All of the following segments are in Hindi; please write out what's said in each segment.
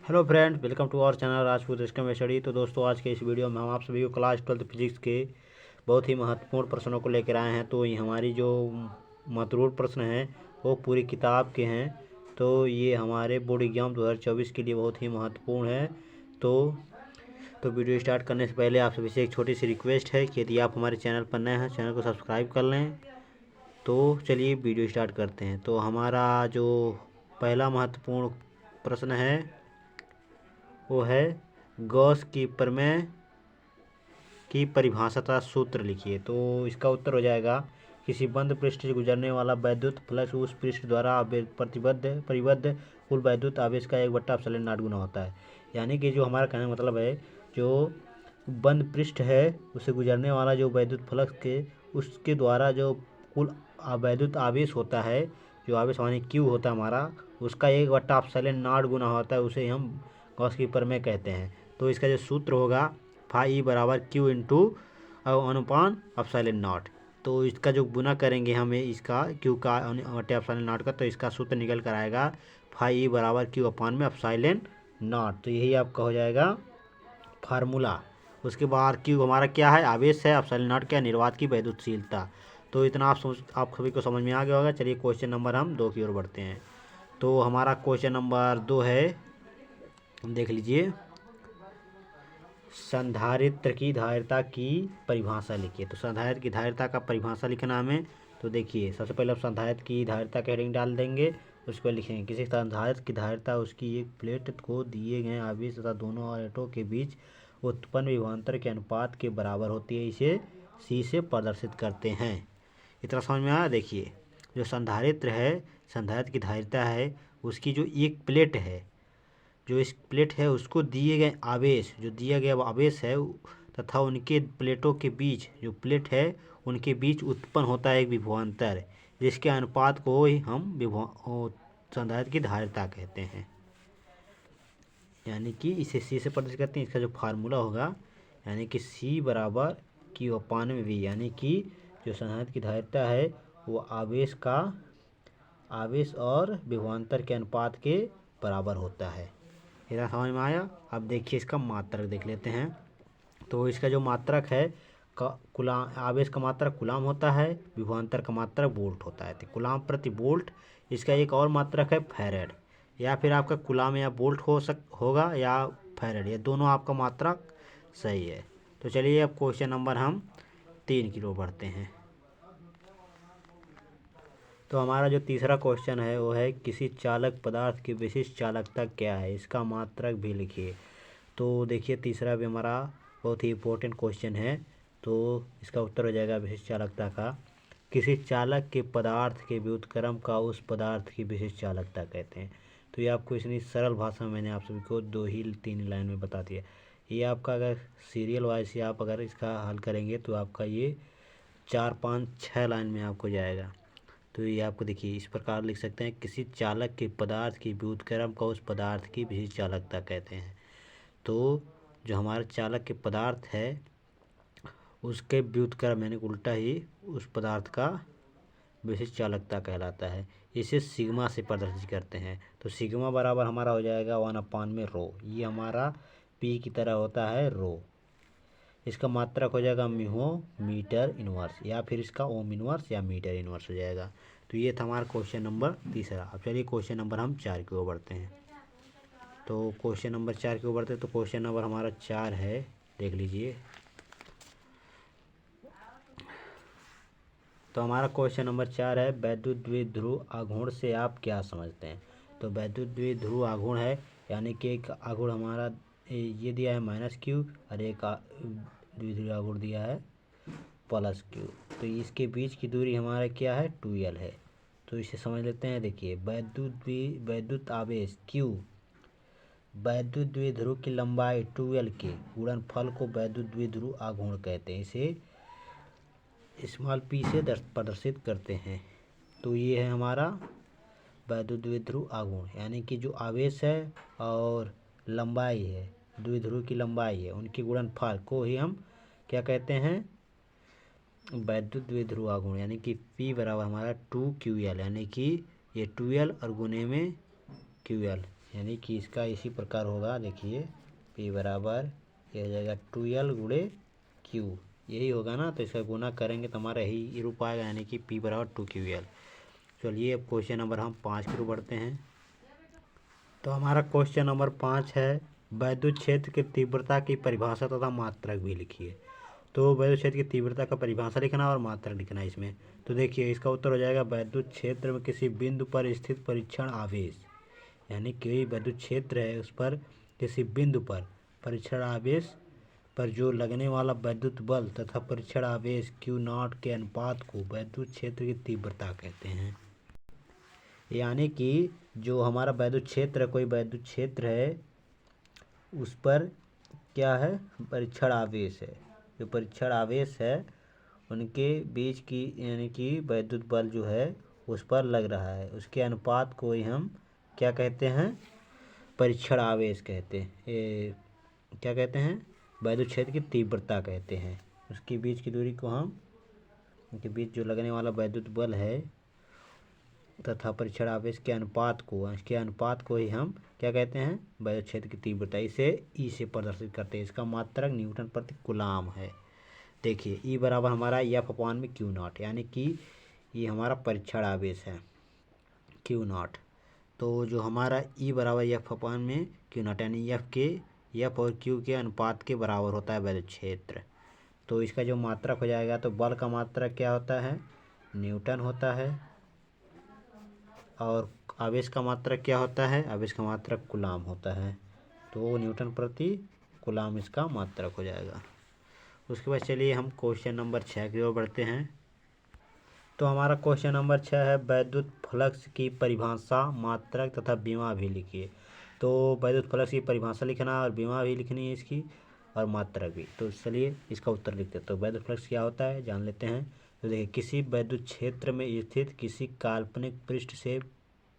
Hello friends, welcome to our channel Rajput study study. तो दोस्तों, आज के इस वीडियो में हम आप सभी को क्लास 12 फिजिक्स के बहुत ही महत्वपूर्ण प्रश्नों को लेकर आए हैं। तो ये हमारी जो महत्वपूर्ण प्रश्न हैं वो पूरी किताब के हैं। तो ये हमारे बोर्ड एग्जाम 2024 के लिए बहुत ही महत्वपूर्ण है। तो वीडियो स्टार्ट करने से पहले आप सभी से एक छोटी सी रिक्वेस्ट है कि यदि आप हमारे चैनल पर नए हैं, चैनल को सब्सक्राइब कर लें। तो चलिए वीडियो स्टार्ट करते हैं। तो हमारा जो पहला महत्वपूर्ण प्रश्न है वो है गॉस की प्रमेय की परिभाषा का सूत्र लिखिए। तो इसका उत्तर हो जाएगा, किसी बंद पृष्ठ से गुजरने वाला वैद्युत फ्लक्स उस पृष्ठ द्वारा परिबद्ध कुल वैद्युत आवेश का 1/ε0 गुना होता है। यानी कि जो हमारा कहने का मतलब है, जो बंद पृष्ठ है उससे गुजरने वाला जो वैद्युत फ्लक्स के उसके द्वारा जो कुल वैद्युत आवेश होता है, जो आवेश माने क्यू होता है हमारा, उसका 1/ε0 गुना होता है। उसे हम गॉस की प्रमेय कहते हैं। तो इसका जो सूत्र होगा फाई बराबर क्यू इंटू अनुपान ε0। तो इसका जो गुना करेंगे हमें इसका क्यू का बटे ε0 का, तो इसका सूत्र निकल कर आएगा फाई बराबर क्यू अपान में ε0। तो यही आपका हो जाएगा फार्मूला। उसके बाद क्यू हमारा क्या है, आवेश है, ε0 क्या, निर्वात की वैद्युतशीलता। तो इतना आप सभी को समझ में आ गया होगा। चलिए क्वेश्चन नंबर हम 2 की ओर बढ़ते हैं। तो हमारा क्वेश्चन नंबर 2 है, देख लीजिए, संधारित्र की धारिता की परिभाषा लिखिए। तो संधारित्र की धारिता का परिभाषा लिखना हमें। तो देखिए, सबसे पहले आप संधारित्र की धारिता का हेडिंग डाल देंगे। उसके बाद लिखेंगे किसी संधारित्र की धारिता उसकी एक प्लेट को दिए गए आवेश तथा दोनों आवेशों के बीच उत्पन्न विभवांतर के अनुपात के बराबर होती है। इसे सी से प्रदर्शित करते हैं। इतना समझ में आया। देखिए, जो संधारित्र है, संधारित्र की धारिता है, उसकी जो एक प्लेट है, जो इस प्लेट है उसको दिए गए आवेश, जो दिया गया आवेश है तथा उनके प्लेटों के बीच, जो प्लेट है उनके बीच उत्पन्न होता है एक विभवांतर, जिसके अनुपात को ही हम संधारित्र की धारिता कहते हैं। यानी कि इसे सी से प्रदर्शित करते हैं। इसका जो फार्मूला होगा, यानी कि सी बराबर क्यू अपान में वी, यानी कि जो संधारित्र की धारिता है वो आवेश और विभवांतर के अनुपात के बराबर होता है। इतना समझ में आया। अब देखिए इसका मात्रक देख लेते हैं। तो इसका जो मात्रक है, आवेश का मात्रक कूलाम होता है, विभवांतर का मात्रक वोल्ट होता है। तो कूलाम प्रति वोल्ट। इसका एक और मात्रक है फैरेड, या फिर आपका कूलाम या वोल्ट होगा या फैरेड, ये दोनों आपका मात्रक सही है। तो चलिए अब क्वेश्चन नंबर हम 3 की ओर बढ़ते हैं। तो हमारा जो तीसरा क्वेश्चन है वो है, किसी चालक पदार्थ की विशिष्ट चालकता क्या है, इसका मात्रक भी लिखिए। तो देखिए, तीसरा भी हमारा बहुत ही इम्पोर्टेंट क्वेश्चन है। तो इसका उत्तर हो जाएगा विशिष्ट चालकता का, किसी चालक के पदार्थ के व्युत्क्रम का उस पदार्थ की विशिष्ट चालकता कहते हैं। तो ये आपको इतनी सरल भाषा में मैंने आप सभी को 2 ही 3 लाइन में बता दिया। ये आपका अगर सीरियल वाइज से आप अगर इसका हल करेंगे तो आपका ये 4 5 6 लाइन में आपको जाएगा। तो ये आपको देखिए इस प्रकार लिख सकते हैं, किसी चालक के पदार्थ की व्युत्क्रम का उस पदार्थ की विशिष्ट चालकता कहते हैं। तो जो हमारे चालक के पदार्थ है उसके व्युत्क्रम यानी उल्टा ही उस पदार्थ का विशिष्ट चालकता कहलाता है। इसे सिग्मा से प्रदर्शित करते हैं। तो सिग्मा बराबर हमारा हो जाएगा 1 में रो। ये हमारा पी की तरह होता है रो। इसका मात्रक हो जाएगा म्यू मीटर इनवर्स, या फिर इसका ओम इनवर्स या मीटर इनवर्स हो जाएगा। तो ये था हमारा क्वेश्चन नंबर तीसरा। अब चलिए क्वेश्चन नंबर हम 4 की ओर बढ़ते हैं। तो क्वेश्चन नंबर 4 की ओर बढ़ते हैं। तो क्वेश्चन नंबर हमारा 4 है, देख लीजिए। तो हमारा क्वेश्चन नंबर 4 है, वैद्युत द्विध्रुव आघूर्ण से आप क्या समझते हैं। तो वैद्युत द्विध्रुव आघूर्ण है, यानी कि एक आघूर्ण हमारा ये दिया है -Q और एक द्विध्रुव आघूर्ण दिया है +Q। तो इसके बीच की दूरी हमारा क्या है, 2L है। तो इसे समझ लेते हैं। देखिए, वैद्युत आवेश Q वैद्युत द्विध्रुव की लंबाई 2L के गुणनफल को वैद्युत द्विध्रुव आघूर्ण कहते हैं। इसे स्मॉल p से प्रदर्शित करते हैं। तो ये है हमारा वैद्युत द्विध्रुव आघूर्ण, यानी कि जो आवेश है और लंबाई है, द्विध्रुव की लंबाई है, उनके गुणनफल को ही हम क्या कहते हैं, वैद्युत द्विध्रुव आघूर्ण। यानी कि P बराबर हमारा 2QL, यानी कि ये 2L और गुने में QL, यानी कि इसका इसी प्रकार होगा। देखिए P बराबर ये हो जाएगा 2L गुणे Q, यही होगा ना। तो इसका गुना करेंगे तो हमारा यही रूप आएगा, यानी कि P बराबर 2QL। चलिए अब क्वेश्चन नंबर हम 5 की ओर बढ़ते हैं। तो हमारा क्वेश्चन नंबर 5 है, वैद्युत क्षेत्र की तीव्रता की परिभाषा तथा मात्रक भी लिखिए। तो वैद्युत क्षेत्र की तीव्रता का परिभाषा लिखना और मात्रक लिखना है इसमें। तो देखिए इसका उत्तर हो जाएगा, वैद्युत क्षेत्र में किसी बिंदु पर स्थित परीक्षण आवेश, यानी कि वैद्युत क्षेत्र है उस पर किसी बिंदु पर परीक्षण आवेश पर जो लगने वाला वैद्युत बल तथा परीक्षण आवेश Q0 के अनुपात को वैद्युत क्षेत्र की तीव्रता कहते हैं। यानी कि जो हमारा वैद्युत क्षेत्र है, कोई वैद्युत क्षेत्र है उस पर क्या है, परीक्षण आवेश है। जो परीक्षण आवेश है उनके बीच की यानी कि वैद्युत बल जो है उस पर लग रहा है, उसके अनुपात को ही हम क्या कहते हैं, परीक्षण आवेश कहते हैं। क्या कहते हैं, वैद्युत क्षेत्र की तीव्रता कहते हैं। उसके बीच की दूरी को हम, उनके बीच जो लगने वाला वैद्युत बल है तथा परीक्षण आवेश के अनुपात को, इसके अनुपात को ही हम क्या कहते हैं, वैद्युत क्षेत्र की तीव्रता। इसे ई से प्रदर्शित करते हैं। इसका मात्रक न्यूटन प्रति कूलाम है। देखिए ई बराबर हमारा F/Q0, यानी कि ये हमारा परीक्षण आवेश है Q0। तो जो हमारा ई बराबर F/Q0 यानी F और Q के अनुपात के बराबर होता है वैद्युत क्षेत्र। तो इसका जो मात्रक हो जाएगा, तो बल का मात्रक क्या होता है, न्यूटन होता है, और आवेश का मात्रक क्या होता है, आवेश का मात्रक कूलाम होता है। तो न्यूटन प्रति कूलाम इसका मात्रक हो जाएगा। उसके बाद चलिए हम क्वेश्चन नंबर 6 की ओर बढ़ते हैं। तो हमारा क्वेश्चन नंबर 6 है, वैद्युत फ्लक्स की परिभाषा, मात्रक तथा विमा भी लिखिए। तो वैद्युत फ्लक्स की परिभाषा लिखना और विमा भी लिखनी है इसकी, और मात्रक भी। तो चलिए इसका उत्तर लिखते हैं। तो वैद्युत फ्लक्स क्या होता है जान लेते हैं। तो देखिए किसी वैद्युत क्षेत्र में स्थित किसी काल्पनिक पृष्ठ से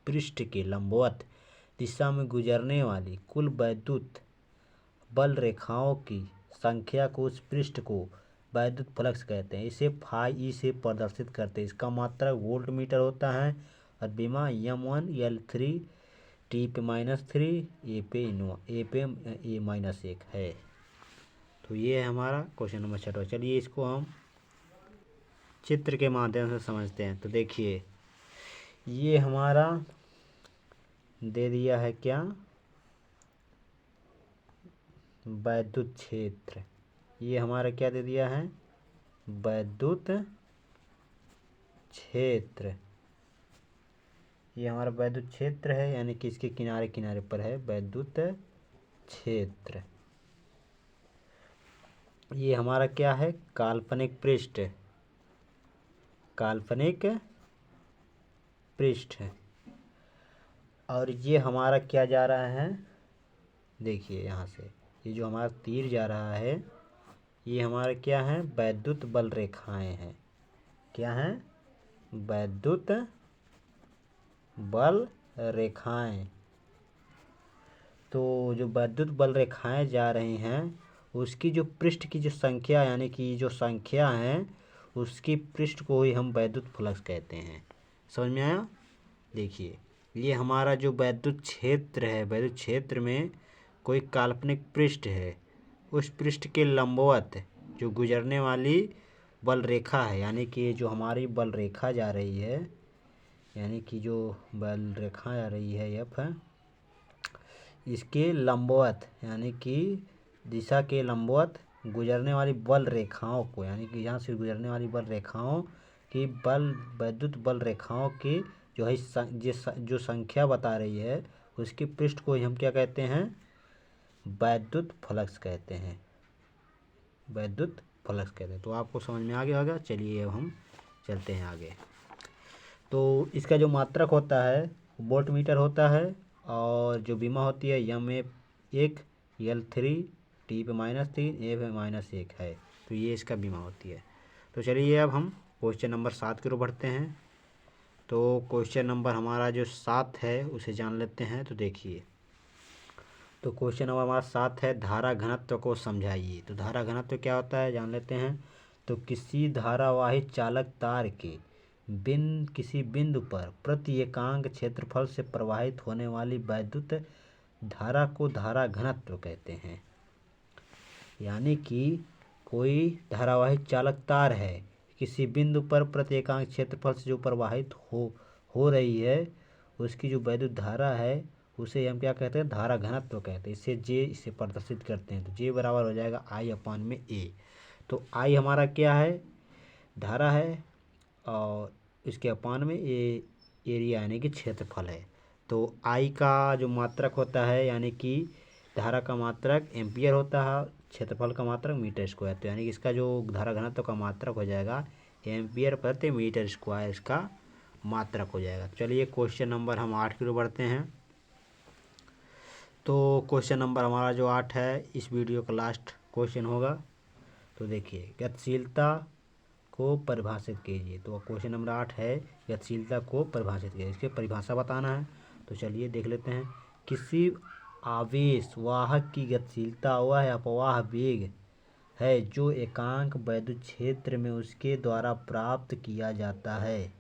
पृष्ठ के लंबवत दिशा में गुजरने वाली कुल वैद्युत बल रेखाओं की संख्या को, उस पृष्ठ को वैद्युत फ्लक्स कहते हैं। इसे फाई से प्रदर्शित करते हैं। इसका मात्रक वोल्ट मीटर होता है, और विमा M1 L3 T/-3 A/-1 है। तो ये है हमारा क्वेश्चन नंबर 6। चलिए इसको हम चित्र के माध्यम से समझते हैं। तो देखिए ये हमारा दे दिया है क्या, वैद्युत क्षेत्र। ये हमारा क्या दे दिया है, वैद्युत क्षेत्र। ये हमारा वैद्युत क्षेत्र है, यानी कि इसके किनारे किनारे पर है वैद्युत क्षेत्र। ये हमारा क्या है, काल्पनिक पृष्ठ, काल्पनिक पृष्ठ है। और ये हमारा क्या जा रहा है, देखिए यहाँ से ये जो हमारा तीर जा रहा है, ये हमारा क्या है, वैद्युत बल रेखाएं हैं। क्या है, वैद्युत बल रेखाएं। तो जो वैद्युत बल रेखाएं जा रही हैं उसकी जो पृष्ठ की जो संख्या, यानी कि जो संख्या है उसकी पृष्ठ को ही हम वैद्युत फ्लक्स कहते हैं। समझ में आया। देखिए ये हमारा जो वैद्युत क्षेत्र है, वैद्युत क्षेत्र में कोई काल्पनिक पृष्ठ है, उस पृष्ठ के लंबवत जो गुजरने वाली बल रेखा है, यानी कि जो हमारी बल रेखा जा रही है, यानी कि जो बल रेखा जा रही है F, इसके लंबवत यानी कि दिशा के लंबवत गुजरने वाली बल रेखाओं को, यानी कि यहाँ से गुजरने वाली बल रेखाओं की वैद्युत बल रेखाओं की जो है जो संख्या बता रही है उसकी पृष्ठ को ही हम क्या कहते हैं, वैद्युत फ्लक्स कहते हैं। वैद्युत फ्लक्स कहते हैं। तो आपको समझ में आ गया होगा। चलिए अब हम चलते हैं आगे। तो इसका जो मात्रक होता है वोल्ट मीटर होता है, और जो विमा होती है M1 L3 T/-3 A/-1 है। तो ये इसका विमा होती है। तो चलिए अब हम क्वेश्चन नंबर 7 की ओर बढ़ते हैं। तो क्वेश्चन नंबर हमारा जो 7 है उसे जान लेते हैं। तो देखिए तो क्वेश्चन नंबर हमारा 7 है, धारा घनत्व को समझाइए। तो धारा घनत्व क्या होता है जान लेते हैं। तो किसी धारावाही चालक तार के किसी बिंदु पर प्रति एकांक क्षेत्रफल से प्रवाहित होने वाली वैद्युत धारा को धारा घनत्व कहते हैं। यानी कि कोई धारावाहिक चालक तार है, किसी बिंदु पर प्रति एकांक क्षेत्रफल से जो प्रवाहित हो रही है, उसकी जो वैद्युत धारा है उसे हम क्या कहते हैं, धारा घनत्व कहते हैं। इसे प्रदर्शित करते हैं। तो जे बराबर हो जाएगा I/A। तो I हमारा क्या है, धारा है, और इसके अपान में ये एरिया यानी कि क्षेत्रफल है। तो I का जो मात्रक होता है, यानी कि धारा का मात्रक एम्पियर होता है, क्षेत्रफल का मात्रक मीटर स्क्वायर। तो यानी कि इसका जो धारा घनत्व का मात्रक हो जाएगा एम्पियर प्रति मीटर स्क्वायर, इसका मात्रक हो जाएगा। चलिए क्वेश्चन नंबर हम 8 की ओर बढ़ते हैं। तो क्वेश्चन नंबर हमारा जो 8 है, इस वीडियो का लास्ट क्वेश्चन होगा। तो देखिए, गतिशीलता को परिभाषित कीजिए। तो क्वेश्चन नंबर 8 है, गतिशीलता को परिभाषित कीजिए, इसकी परिभाषा बताना है। तो चलिए देख लेते हैं। किसी आवेश वाहक की गतिशीलता वह अपवाह वेग है जो एकांक वैद्युत क्षेत्र में उसके द्वारा प्राप्त किया जाता है।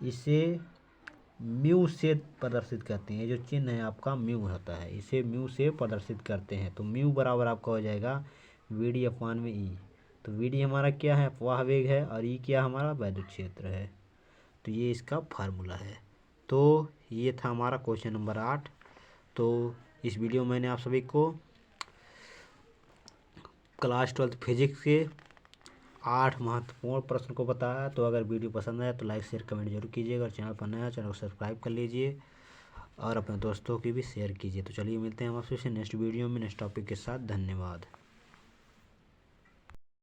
इसे म्यू से प्रदर्शित करते हैं। जो चिन्ह है आपका म्यू होता है, इसे म्यू से प्रदर्शित करते हैं। तो म्यू बराबर आपका हो जाएगा VD/E। तो VD हमारा क्या है, अपवाह वेग है, और E क्या हमारा वैद्युत क्षेत्र है। तो ये इसका फार्मूला है। तो ये था हमारा क्वेश्चन नंबर 8। तो इस वीडियो में मैंने आप सभी को क्लास 12 फिजिक्स के 8 महत्वपूर्ण प्रश्न को बताया। तो अगर वीडियो पसंद आए तो लाइक शेयर कमेंट जरूर कीजिएगा, और चैनल पर नया है चैनल को सब्सक्राइब कर लीजिए, और अपने दोस्तों की भी शेयर कीजिए। तो चलिए मिलते हैं हम आपसे नेक्स्ट वीडियो में नेक्स्ट टॉपिक के साथ। धन्यवाद।